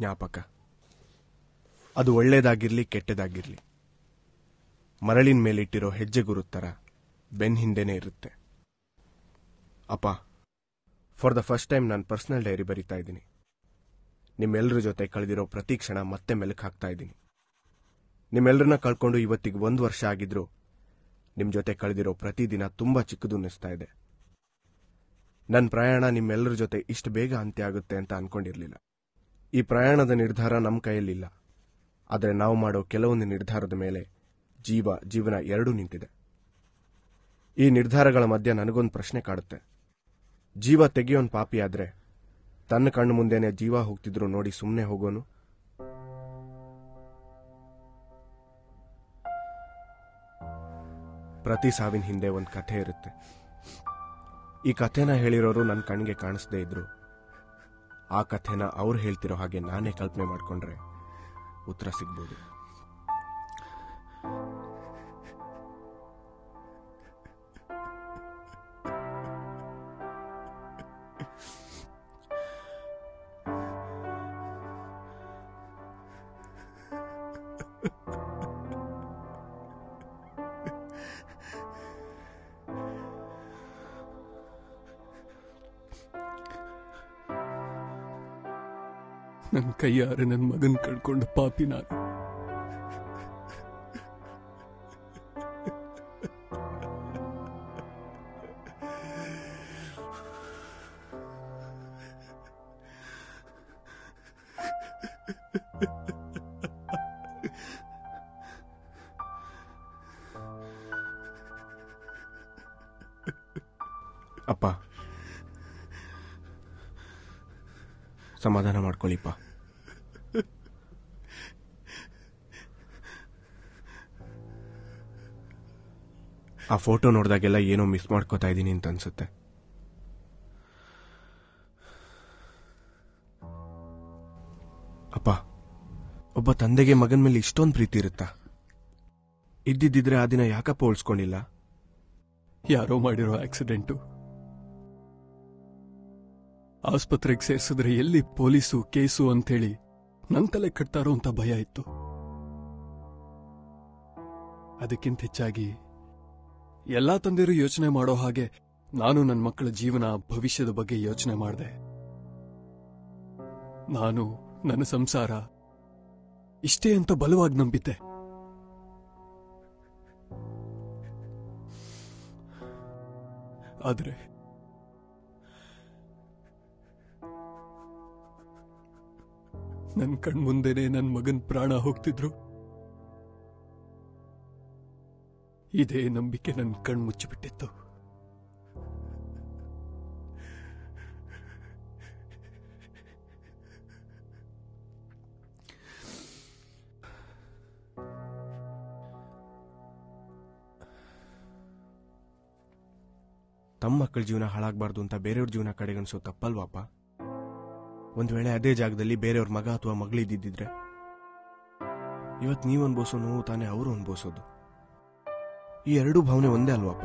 ಜ್ಞಾಪಕ. ಅದು ಒಳ್ಳೇದಾಗಿರ್ಲಿ ಕೆಟ್ಟದಾಗಿರ್ಲಿ, ಮರಳಿನ ಮೇಲಿಟ್ಟಿರೋ ಹೆಜ್ಜೆ ಗುರುತ್ತರ ಬೆನ್ ಹಿಂದೆನೇ ಇರುತ್ತೆ. ಅಪ್ಪ, ಫಾರ್ ದ ಫಸ್ಟ್ ಟೈಮ್ ನಾನು ಪರ್ಸನಲ್ ಡೈರಿ ಬರೀತಾ ಇದ್ದೀನಿ. ನಿಮ್ಮೆಲ್ಲರ ಜೊತೆ ಕಳೆದಿರೋ ಪ್ರತಿ ಕ್ಷಣ ಮತ್ತೆ ಮೆಲುಕು ಹಾಕ್ತಾ ಇದ್ದೀನಿ. ನಿಮ್ಮೆಲ್ಲರನ್ನ ಕಳ್ಕೊಂಡು ಇವತ್ತಿಗೆ 1 ವರ್ಷ ಆಗಿದ್ರು ನಿಮ್ಮ ಜೊತೆ ಕಳೆದಿರೋ ಪ್ರತಿದಿನ ತುಂಬಾ ಚಿಕ್ಕದು ಅನ್ನಿಸ್ತಾ ಇದೆ. ನನ್ನ ಪ್ರಯಾಣ ನಿಮ್ಮೆಲ್ಲರ ಜೊತೆ ಇಷ್ಟು ಬೇಗ ಅಂತ್ಯ ಆಗುತ್ತೆ ಅಂತ ಅನ್ಕೊಂಡಿರ್ಲಿಲ್ಲ. ಈ ಪ್ರಯಾಣದ ನಿರ್ಧಾರ ನಮ್ಮ ಕೈಯಲ್ಲಿಲ್ಲ, ಆದರೆ ನಾವು ಮಾಡೋ ಕೆಲವೊಂದು ನಿರ್ಧಾರದ ಮೇಲೆ ಜೀವನ ಎರಡೂ ನಿಂತಿದೆ. ಈ ನಿರ್ಧಾರಗಳ ಮಧ್ಯೆ ನನಗೊಂದು ಪ್ರಶ್ನೆ ಕಾಡುತ್ತೆ. ಜೀವ ತೆಗೆಯೋನ್ ಪಾಪಿಯಾದ್ರೆ ತನ್ನ ಕಣ್ಣು ಮುಂದೆನೆ ಜೀವ ಹೋಗ್ತಿದ್ರು ನೋಡಿ ಸುಮ್ಮನೆ ಹೋಗೋನು? ಪ್ರತಿ ಸಾವಿನ ಹಿಂದೆ ಒಂದು ಕಥೆ ಇರುತ್ತೆ. ಈ ಕಥೆನ ಹೇಳಿರೋರು ನನ್ನ ಕಣ್ಣಿಗೆ ಕಾಣಿಸದೇ ಇದ್ರು ಆ ಕಥೆನ ಅವ್ರು ಹೇಳ್ತಿರೋ ಹಾಗೆ ನಾನೇ ಕಲ್ಪನೆ ಮಾಡ್ಕೊಂಡ್ರೆ ಉತ್ತರ ಸಿಗ್ಬೋದು. ನನ್ನ ಕೈಯಾರೆ ನನ್ನ ಮಗನ್ ಕಳ್ಕೊಂಡ ಪಾಪಿ ನಾನು. ಅಪ್ಪ, ಸಮಾಧಾನ ಮಾಡ್ಕೊಳ್ಳಿಪ್ಪ. ಆ ಫೋಟೋ ನೋಡಿದಾಗೆಲ್ಲ ಏನೋ ಮಿಸ್ ಮಾಡ್ಕೋತಾ ಇದ್ದೀನಿ ಅಂತ ಅನ್ಸುತ್ತೆ. ಅಪ್ಪ, ಒಬ್ಬ ತಂದೆಗೆ ಮಗನ ಮೇಲೆ ಇಷ್ಟೊಂದು ಪ್ರೀತಿ ಇರುತ್ತಾ? ಇದ್ದಿದ್ದಿದ್ರೆ ಆ ದಿನ ಯಾಕಪ್ಪ ಉಳಿಸ್ಕೊಂಡಿಲ್ಲ? ಯಾರೋ ಮಾಡಿರೋ ಆಕ್ಸಿಡೆಂಟು. ಆಸ್ಪತ್ರೆಗೆ ಸೇರಿಸಿದ್ರೆ ಎಲ್ಲಿ ಪೊಲೀಸು ಕೇಸು ಅಂತೇಳಿ ನನ್ ತಲೆ ಕಟ್ತಾರೋ ಅಂತ ಭಯ ಇತ್ತು. ಅದಕ್ಕಿಂತ ಹೆಚ್ಚಾಗಿ ಎಲ್ಲಾ ತಂದೆಯರು ಯೋಚನೆ ಮಾಡೋ ಹಾಗೆ ನಾನು ನನ್ನ ಮಕ್ಕಳ ಜೀವನ ಭವಿಷ್ಯದ ಬಗ್ಗೆ ಯೋಚನೆ ಮಾಡಿದೆ. ನಾನು ನನ್ನ ಸಂಸಾರ ಇಷ್ಟೇ ಅಂತ ಬಲವಾಗಿ ನಂಬಿದ್ದೆ. ಆದ್ರೆ ನನ್ನ ಕಣ್ಮುಂದೆನೆ ನನ್ನ ಮಗನ್ ಪ್ರಾಣ ಹೋಗ್ತಿದ್ರು. ಇದೇ ನಂಬಿಕೆ ನನ್ನ ಕಣ್ ಮುಚ್ಚಿಬಿಟ್ಟಿತ್ತು. ತಮ್ಮ ಮಕ್ಕಳ ಜೀವನ ಹಾಳಾಗಬಾರ್ದು ಅಂತ ಬೇರೆಯವ್ರ ಜೀವನ ಕಡೆಗಣಿಸೋ ತಪ್ಪಲ್ವಾಪ? ಒಂದ್ ವೇಳೆ ಅದೇ ಜಾಗದಲ್ಲಿ ಬೇರೆಯವ್ರ ಮಗ ಅಥವಾ ಮಗಳಿದ್ದಿದ್ರೆ ಇವತ್ತು ನೀವು ಅನ್ಬೋಸೋ ನೋವು ತಾನೇ ಅವರು ಅನ್ಬೋಸೋದು. ಈ ಎರಡೂ ಭಾವನೆ ಒಂದೇ ಅಲ್ವಾಪ?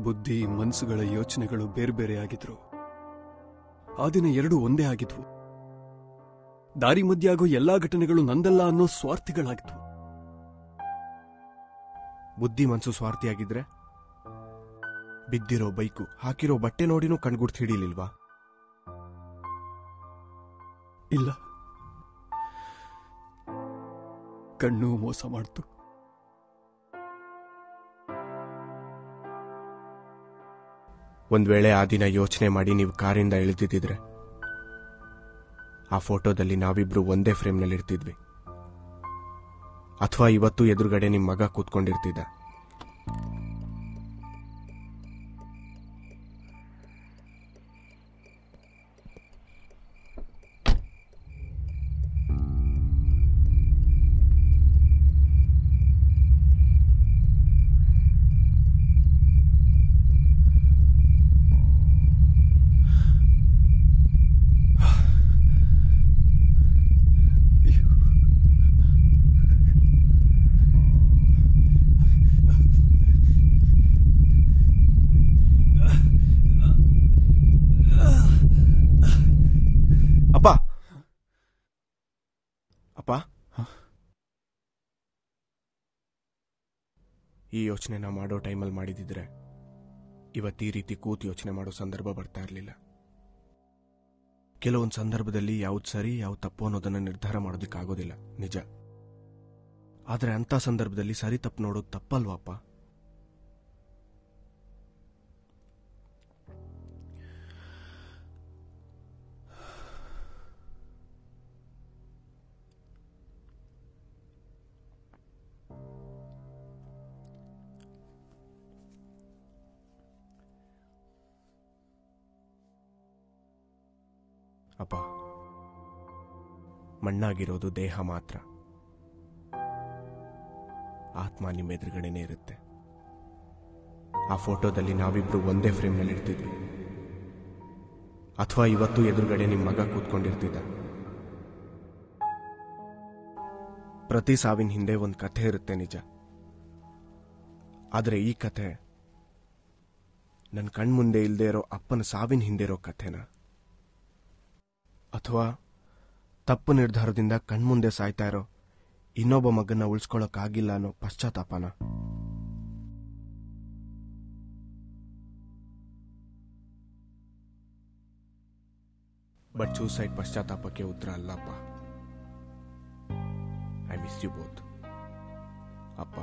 ಬುದ್ಧಿ ಮನಸ್ಸುಗಳ ಯೋಚನೆಗಳು ಬೇರೆ ಬೇರೆ ಆಗಿದ್ರು. ಆ ದಿನ ಎರಡೂ ಒಂದೇ ಆಗಿದ್ವು. ದಾರಿ ಮಧ್ಯೆ ಆಗೋ ಎಲ್ಲಾ ಘಟನೆಗಳು ನಂದಲ್ಲ ಅನ್ನೋ ಸ್ವಾರ್ಥಿಗಳಾಗಿದ್ವು. ಬುದ್ಧಿ ಮನಸ್ಸು ಸ್ವಾರ್ಥಿಯಾಗಿದ್ರೆ ಬಿದ್ದಿರೋ ಬೈಕು ಹಾಕಿರೋ ಬಟ್ಟೆ ನೋಡಿನೂ ಕಣ್ಗುಡ್ತು ಹಿಡಿಲಿಲ್ವಾ? ಇಲ್ಲ, ಕಣ್ಣು ಮೋಸ ಮಾಡ್ತು. ಒಂದ್ ವೇಳೆ ಆ ದಿನ ಯೋಚನೆ ಮಾಡಿ ನೀವು ಕಾರಿಂದ ಇಳಿದಿದ್ರೆ ಆ ಫೋಟೋದಲ್ಲಿ ನಾವಿಬ್ರು ಒಂದೇ ಫ್ರೇಮ್ನಲ್ಲಿ ಇರ್ತಿದ್ವಿ. ಅಥವಾ ಇವತ್ತು ಎದುರುಗಡೆ ನಿಮ್ ಮಗ ಕೂತ್ಕೊಂಡಿರ್ತಿದ್ದ. ಈ ಯೋಚನೆನ ಮಾಡೋ ಟೈಮಲ್ಲಿ ಮಾಡಿದಿದ್ರೆ ಇವತ್ತು ಈ ರೀತಿ ಕೂತು ಯೋಚನೆ ಮಾಡೋ ಸಂದರ್ಭ ಬರ್ತಾ ಇರಲಿಲ್ಲ. ಕೆಲವೊಂದು ಸಂದರ್ಭದಲ್ಲಿ ಯಾವ್ದು ಸರಿ ಯಾವ್ದು ತಪ್ಪು ಅನ್ನೋದನ್ನ ನಿರ್ಧಾರ ಮಾಡೋದಕ್ಕಾಗೋದಿಲ್ಲ, ನಿಜ. ಆದರೆ ಅಂಥ ಸಂದರ್ಭದಲ್ಲಿ ಸರಿ ತಪ್ಪು ನೋಡೋದು ತಪ್ಪಲ್ವಾಪ? ಅಪ್ಪ, ಮಣ್ಣಾಗಿರೋದು ದೇಹ ಮಾತ್ರ, ಆತ್ಮ ನಿಮ್ಮ ಎದುರುಗಡೆನೇ ಇರುತ್ತೆ. ಆ ಫೋಟೋದಲ್ಲಿ ನಾವಿಬ್ರು ಒಂದೇ ಫ್ರೇಮ್ನಲ್ಲಿ ಇರ್ತಿದ್ವಿ, ಅಥವಾ ಇವತ್ತು ಎದುರುಗಡೆ ನಿಮ್ಮ ಮಗ ಕೂತ್ಕೊಂಡಿರ್ತಿದ್ದ. ಪ್ರತಿ ಸಾವಿನ ಹಿಂದೆ ಒಂದು ಕಥೆ ಇರುತ್ತೆ, ನಿಜ. ಆದರೆ ಈ ಕಥೆ ನನ್ನ ಕಣ್ಮುಂದೆ ಇಲ್ಲದೆ ಇರೋ ಅಪ್ಪನ ಸಾವಿನ ಹಿಂದೆ ಇರೋ ಕಥೆನ, ಅಥವಾ ತಪ್ಪು ನಿರ್ಧಾರದಿಂದ ಕಣ್ಮುಂದೆ ಸಾಯ್ತಾ ಇರೋ ಇನ್ನೊಬ್ಬ ಮಗನ್ನ ಉಳಿಸ್ಕೊಳ್ಳೋಕ್ಕಾಗಿಲ್ಲ ಅನ್ನೋ ಪಶ್ಚಾತ್ತಾಪನ? ಬಟ್ ಸೂಸೈಡ್ ಪಶ್ಚಾತ್ತಾಪಕ್ಕೆ ಉತ್ತರ ಅಲ್ಲಪ್ಪ. ಐ ಮಿಸ್ ಯು ಬೋತ್, ಅಪ್ಪ.